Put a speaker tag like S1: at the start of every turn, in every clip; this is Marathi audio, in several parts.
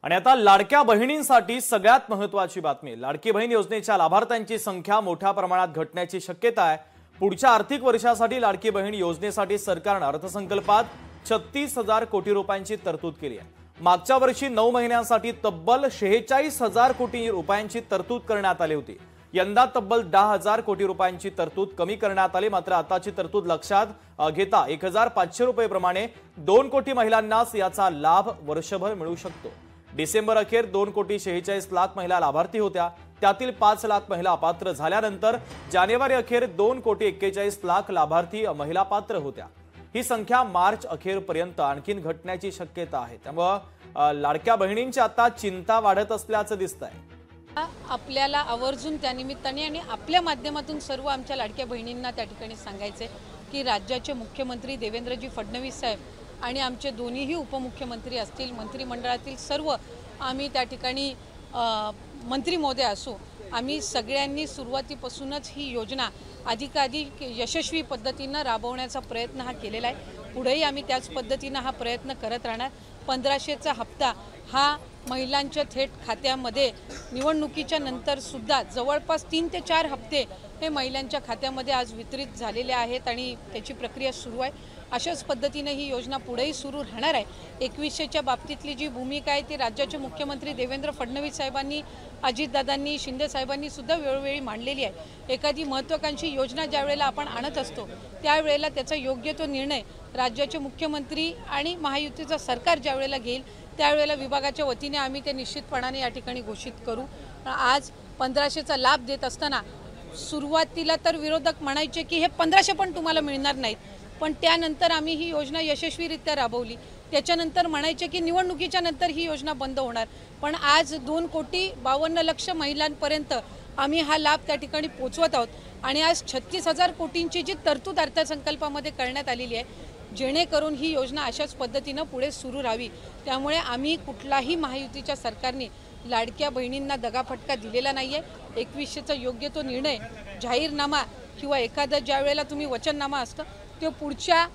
S1: आणि आता लाडक्या बहिणींसाठी सगळ्यात महत्त्वाची बातमी। लाडकी बहीण योजनेच्या लाभार्थ्यांची संख्या मोठ्या प्रमाणात घटण्याची शक्यता आहे। पुढच्या आर्थिक वर्षासाठी लाडकी बहीण योजनेसाठी सरकारने अर्थसंकल्पात 36,000 कोटी रुपयांची तरतूद केली आहे। मागच्या वर्षी 9 महिन्यांसाठी तब्बल 46,000 कोटी रुपयांची तरतूद करण्यात आली होती। यंदा तब्बल 10,000 कोटी रुपयांची तरतूद कमी करण्यात आली। मात्र आताची तरतूद लक्षात घेता 1,500 रुपये प्रमाणे 2 कोटी महिलांनाच याचा लाभ वर्षभर मिळू शकतो। डिसेंबर अखेर 2 कोटी 46 लाख महिला लाभार्थी होत्या। त्यातील 5 लाख महिला अपात्र झाल्यानंतर जानेवारी अखेर 2 कोटी 41 लाख लाभार्थी महिला पात्र होत्या। ही संख्या मार्च अखेरपर्यंत आणखीन घटण्याची शक्यता आहे। त्यामुळे लाडक्या बहिणींची आता चिंता वाढत असल्याचं दिसतंय।
S2: आपल्याला आवर्जून त्या निमित्ताने आणि आपल्या माध्यमातून सर्व आमच्या लाडक्या बहिणींना त्या ठिकाणी सांगायचे की राज्याचे मुख्यमंत्री देवेंद्रजी फडणवीस साहेब आणि आमचे दोन्हीही उपमुख्यमंत्री असतील, मंत्रिमंडळातील सर्व आम्ही त्या ठिकाणी मंत्री महोदय असो, आम्ही सगळ्यांनी सुरुवातीपासूनच ही योजना अधिकाधिक यशस्वी पद्धतीने राबवण्याचा प्रयत्न हा केलेला आहे। पुढेही आम्ही त्याच पद्धतीने हा प्रयत्न करत राहणार। 1500चा हप्ता हा महिलांच्या थेट खात्यामध्ये निवडणुकीच्या नंतर सुद्धा जवळपास 3 ते 4 हप्ते हे महिलांच्या खात्यामध्ये आज वितरित झालेले आहेत आणि त्याची प्रक्रिया सुरू आहे। अशाच पद्धतीने ही योजना पुढेही सुरू राहणार आहे। 2100च्या बाबतीतली जी भूमिका आहे ती राज्याचे मुख्यमंत्री देवेंद्र फडणवीस साहेबांनी, अजितदादांनी, शिंदे साहेबांनी सुद्धा वेळोवेळी मांडलेली आहे। एखादी महत्त्वाकांक्षी योजना ज्या वेळेला आपण आणत असतो त्यावेळेला त्याचा योग्य तो निर्णय राज्याचे मुख्यमंत्री आणि महायुतीचं सरकार ज्या वेळेला घेईल त्यावेळेला विभागाच्या वतीने आम्ही ते निश्चितपणाने या ठिकाणी घोषित करू। आज 1500चा लाभ देत असताना सुरुवातीला तर विरोधक म्हणायचे की हे 1500 पण तुम्हाला मिळणार नाहीत, पण त्यानंतर आम्ही ही योजना यशस्वीरित्या राबवली। त्याच्यानंतर म्हणायचे की निवडणुकीच्या नंतर ही योजना बंद होणार, पण आज 2 कोटी 52 लाख महिलांपर्यंत आम्ही हा लाभ त्या ठिकाणी पोहोचवत आहोत। आणि आज 36,000 कोटींची जी तरतूद अर्थसंकल्पामध्ये करण्यात आलेली आहे जेणेकरून ही योजना अशाच पद्धतीने पुढे सुरू राहावी। त्यामुळे आम्ही कुठलाही महायुतीच्या सरकारने लाडक्या बहिणींना दगाफटका दिलेला नाहीये। 2100चा योग्य तो निर्णय जाहीरनामा किंवा एखादा ज्या वेळेला तुम्ही वचननामा असतं तो पुढच्या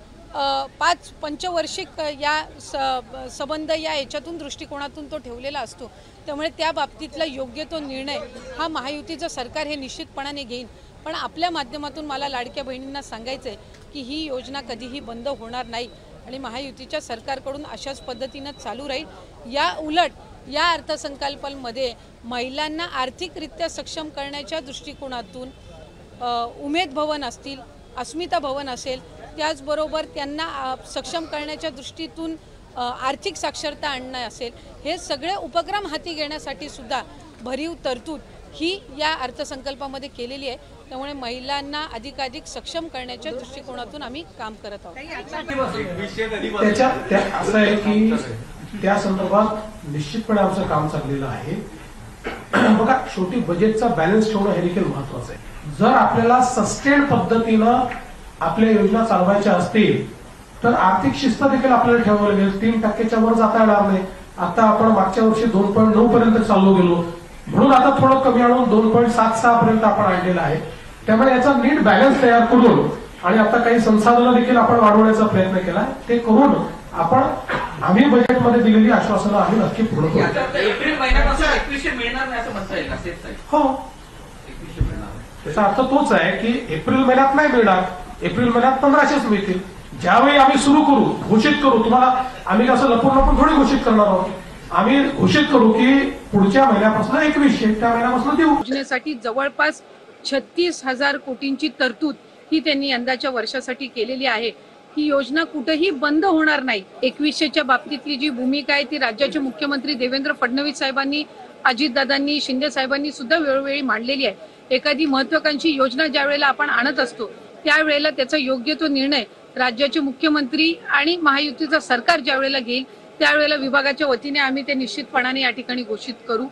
S2: 5 पंचवार्षिक या संबंध या याच्यातून दृष्टिकोनातून तो ठेवलेला असतो। त्यामुळे त्या बाबतीतला योग्य तो निर्णय हा महायुतीचं सरकार हे निश्चितपणाने घेईल। पण आपल्या माध्यमातून मला लाडक्या बहिणींना सांगायचं आहे की ही योजना कधीही बंद होणार नाही आणि महायुतीच्या सरकारकडून अशाच पद्धतीने चालू राहील। या उलट या अर्थसंकल्पामध्ये महिलांना आर्थिकरित्या सक्षम करण्याच्या दृष्टिकोनातून उमेद भवन असतील, अस्मिता भवन असेल, त्याचबरोबर त्यांना सक्षम करण्याच्या दृष्टीतून आर्थिक साक्षरता आणणं असेल, हे सगळे उपक्रम हाती घेण्यासाठी सुद्धा भरीव तरतूद ही या अर्थसंकल्पामध्ये केलेली आहे। त्यामुळे महिलांना अधिकाधिक सक्षम करण्याच्या दृष्टिकोनातून आम्ही काम करत आहोत।
S3: असं आहे की त्या संदर्भात निश्चितपणे आमचं काम चाललेलं आहे। बघा, शेवटी बजेटचा बॅलन्स ठेवणं हे देखील महत्वाचं आहे। जर आपल्याला सस्टेन पद्धतीनं आपल्या योजना चालवायच्या असतील तर आर्थिक शिस्त देखील आपल्याला ठेवावी लागेल। 3% वर जाता येणार नाही। आता आपण मागच्या वर्षी 2.9 पर्यंत चाललो गेलो, म्हणून आता थोडं कमी आणून 2.76 पर्यंत आपण आणलेलं आहे। त्यामुळे याचा नीट बॅलन्स तयार करून आणि आता काही संसाधनं देखील आपण वाढवण्याचा प्रयत्न केला, ते करून आम्ही बजेटमध्ये दिलेली आश्वासनं आम्ही नक्की पूर्ण करू।
S4: एप्रिल महिन्यापासून 2100 मिळणार नाही असं म्हणता येईल का?
S3: हो, त्याचा अर्थ तोच आहे की एप्रिल महिन्यात नाही मिळणार, एप्रिल महिन्यात 1500 मिळतील। ज्यावेळी आम्ही सुरू करू, घोषित करू, तुम्हाला आम्ही कसं लपून थोडी घोषित करणार आहोत, आम्ही घोषित करू की पुढच्या महिन्यापासून 2100 त्या महिन्यापासून देऊ।
S2: योजनेसाठी जवळपास 36,000 कोटींची तरतूद ही त्यांनी यंदाच्या वर्षासाठी केलेली आहे। ही योजना कुठेही बंद होणार नाही। 2100च्या बाबतीतली जी भूमिका आहे ती राज्याचे मुख्यमंत्री देवेंद्र फडणवीस साहेबांनी, अजितदादांनी, शिंदे साहेबांनी सुद्धा वेळोवेळी मांडलेली आहे। एखादी महत्त्वाकांक्षी योजना ज्या वेळेला आपण आणत असतो त्यावेळेला त्याचा योग्य तो निर्णय राज्याचे मुख्यमंत्री आणि महायुतीचं सरकार ज्या वेळेला घेईल त्यावेळेला विभागाच्या वतीने आम्ही ते निश्चितपणाने या ठिकाणी घोषित करू।